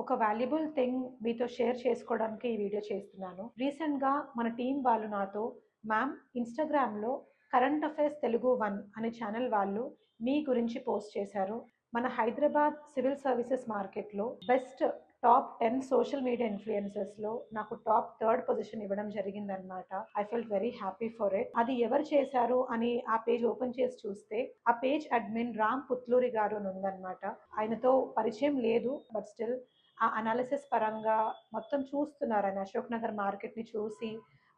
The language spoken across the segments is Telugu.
ఒక వాల్యుబుల్ థింగ్ మీతో షేర్ చేసుకోవడానికి ఈ వీడియో చేస్తున్నాను. రీసెంట్‌గా మన టీమ్ వాళ్ళు నాతో, మ్యామ్ ఇన్‌స్టాగ్రామ్‌లో కరెంట్ అఫైర్స్ తెలుగు వన్ అనే ఛానల్ వాళ్ళు మీ గురించి పోస్ట్ చేశారు. మన హైదరాబాద్ సివిల్ సర్వీసెస్ మార్కెట్‌లో బెస్ట్ టాప్ 10 సోషల్ మీడియా ఇన్‌ఫ్లుయెన్సర్స్‌లో నాకు టాప్ థర్డ్ పొజిషన్ ఇవ్వడం జరిగిందనమాట. I felt very happy for it. అది ఎవరు చేశారు అని ఆ పేజ్ ఓపెన్ చేసి చూస్తే, ఆ పేజ్ అడ్మిన్ రామ్ పుత్లూరి గారు అని ఉందనమాట. ఆయనతో పరిచయం లేదు. బట్ స్టిల్ ఆ అనాలిసిస్ పరంగా మొత్తం చూస్తున్నారు. ఆయన అశోక్ నగర్ మార్కెట్‌ని చూసి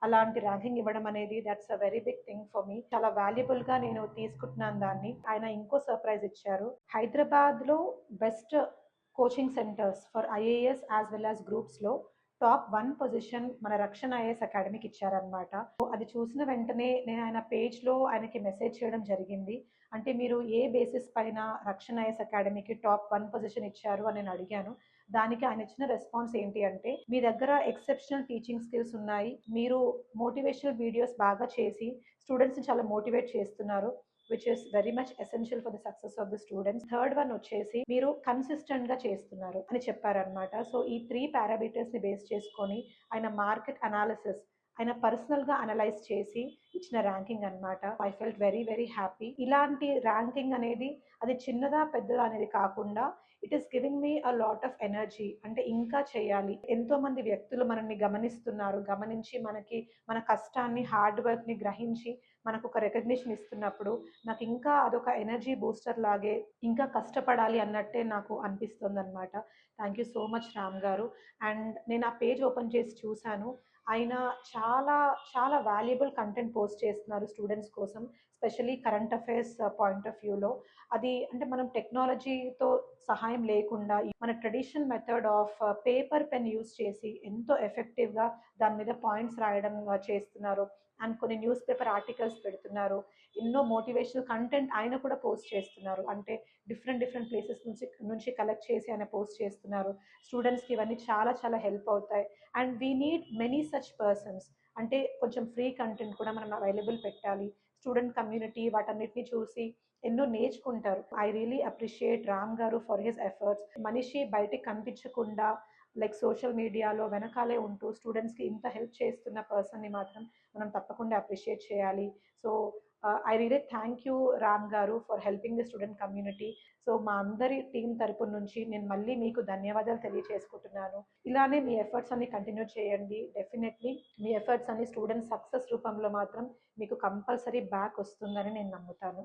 అలాంటి ర్యాంకింగ్ ఇవ్వడం అనేది that's a very big thing for me. చాలా వాల్యుబుల్‌గా నేను తీసుకుంటున్నాను దాన్ని. ఆయన ఇంకో సర్ప్రైజ్ ఇచ్చారు. హైదరాబాద్‌లో best coaching centres for IAS as well as గ్రూప్స్‌లో టాప్ 1 పొజిషన్ మన రక్షణ ఐఏఎస్ అకాడమీకి ఇచ్చారనమాట. అది చూసిన వెంటనే నేను ఆయన పేజ్‌లో ఆయనకి మెసేజ్ చేయడం జరిగింది. అంటే మీరు ఏ బేసిస్ పైన రక్షణ ఐఏఎస్ అకాడమీకి టాప్ 1 పొజిషన్ ఇచ్చారు అని నేను అడిగాను. దానికి ఆయన ఇచ్చిన రెస్పాన్స్ ఏంటి అంటే, మీ దగ్గర ఎక్సెప్షనల్ టీచింగ్ స్కిల్స్ ఉన్నాయి. మీరు మోటివేషనల్ వీడియోస్ బాగా చేసి స్టూడెంట్స్‌ని చాలా మోటివేట్ చేస్తున్నారు. Which is very much essential for the success of the students. Third one వచ్చేసి మీరు కన్సిస్టెంట్‌గా చేస్తున్నారు అని చెప్పారనమాట. సో ఈ 3 పారామీటర్స్‌ని బేస్ చేసుకొని ఆయన మార్కెట్ అనాలిసిస్ ఆయన పర్సనల్‌గా అనలైజ్ చేసి ఇచ్చిన ర్యాంకింగ్ అనమాట. I felt very very happy. ఇలాంటి ర్యాంకింగ్ అనేది అది చిన్నదా పెద్దదా అనేది కాకుండా it is giving me a lot of energy. అంటే ఇంకా చేయాలి. ఎంతో మంది వ్యక్తులు మనల్ని గమనిస్తున్నారు. గమనించి మనకి మన కష్టాన్ని, హార్డ్ వర్క్‌ని గ్రహించి మనకు ఒక రికగ్నిషన్ ఇస్తున్నప్పుడు నాకు ఇంకా అదొక ఎనర్జీ బూస్టర్ లాగే ఇంకా కష్టపడాలి అన్నట్టే నాకు అనిపిస్తుందనమాట. Thank you so much Ram garu. And నేను ఆ పేజ్ ఓపెన్ చేసి చూశాను. ఆయన చాలా చాలా వాల్యుబుల్ కంటెంట్ పోస్ట్ చేస్తున్నారు స్టూడెంట్స్ కోసం. Specially current affairs point of వ్యూలో. అది అంటే మనం టెక్నాలజీతో సహాయం లేకుండా మన traditional method of paper pen use చేసి ఎంతో ఎఫెక్టివ్‌గా దాని మీద పాయింట్స్ రాయడం చేస్తున్నారు. అండ్ కొన్ని న్యూస్ పేపర్ ఆర్టికల్స్ పెడుతున్నారు. ఎన్నో మోటివేషనల్ కంటెంట్ ఆయన కూడా పోస్ట్ చేస్తున్నారు. అంటే డిఫరెంట్ డిఫరెంట్ ప్లేసెస్ నుంచి కలెక్ట్ చేసి ఆయన పోస్ట్ చేస్తున్నారు. స్టూడెంట్స్‌కి ఇవన్నీ చాలా చాలా హెల్ప్ అవుతాయి. And we need many such persons. అంటే కొంచెం ఫ్రీ కంటెంట్ కూడా మనం అవైలబుల్ పెట్టాలి. స్టూడెంట్ కమ్యూనిటీ వాటన్నిటిని చూసి ఎన్నో నేర్చుకుంటారు. I really appreciate Ram garu for his efforts. మనిషి బయటికి కనిపించకుండా లైక్ సోషల్ మీడియాలో వెనకాలే ఉంటూ స్టూడెంట్స్‌కి ఇంత హెల్ప్ చేస్తున్న పర్సన్‌ని మాత్రం మనం తప్పకుండా అప్రిషియేట్ చేయాలి. So I really thank you Ram garu for helping the student community. So మా అందరి టీం తరపు నుంచి నేను మళ్ళీ మీకు ధన్యవాదాలు తెలియజేసుకుంటున్నాను. ఇలానే మీ ఎఫర్ట్స్ అన్ని కంటిన్యూ చేయండి. డెఫినెట్లీ మీ ఎఫర్ట్స్ అన్ని స్టూడెంట్ సక్సెస్ రూపంలో మాత్రం మీకు కంపల్సరీ బ్యాక్ వస్తుందని నేను నమ్ముతాను.